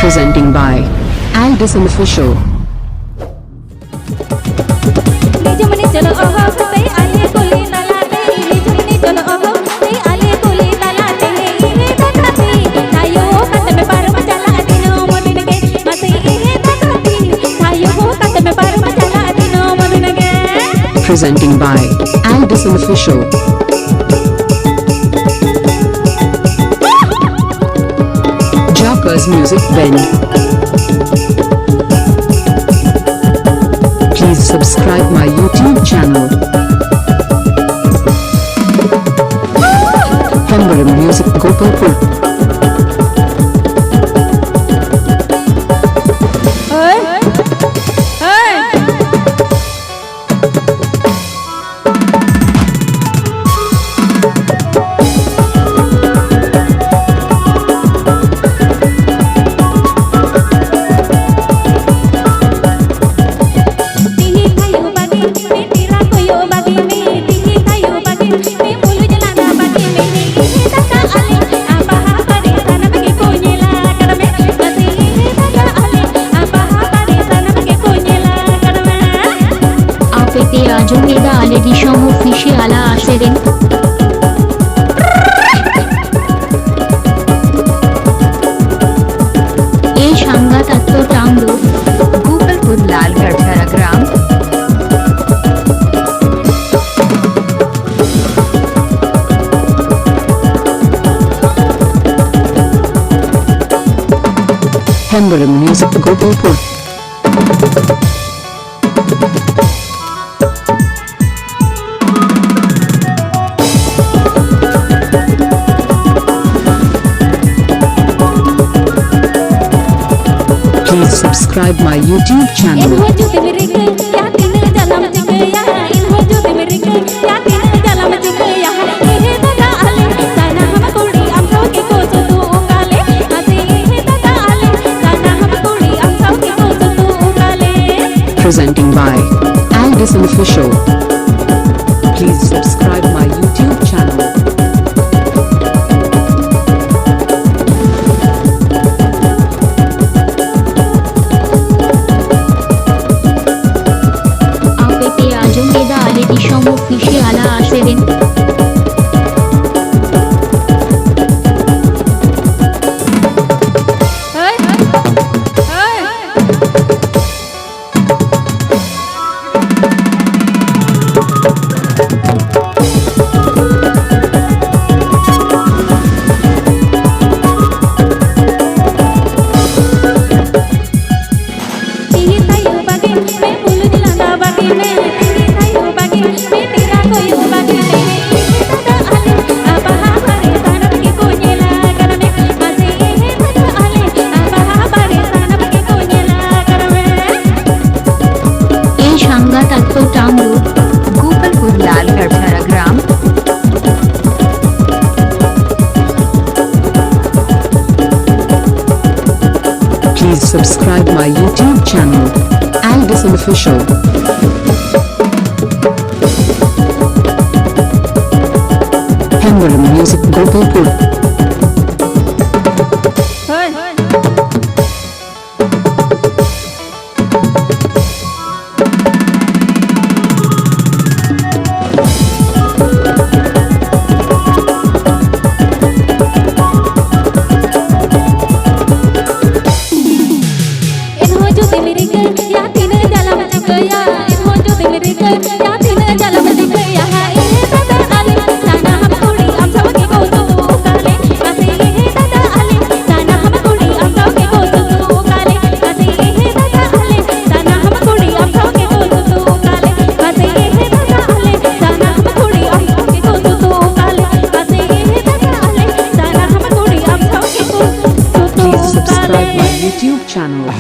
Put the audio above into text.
Presenting by Aledisomofficial. Presenting by Aledisomofficial. Jhakas Music Bend. Please subscribe my YouTube channel. Hembram Music Gopalpur. Jumida aledisomofficial asherin e shanga tatto tandu Gopalpur Dagar Tudu. Hembram Music Gopalpur. Please subscribe my YouTube channel. Presenting by Aledisomofficial. Please subscribe my YouTube channel. Jumida aledisomofficial asherin tatto tandu Gopalpur Dagar Tudu. Please subscribe my YouTube channel, Aledisomofficial. Hembram Music Gopalpur. Subscribe my YouTube channel.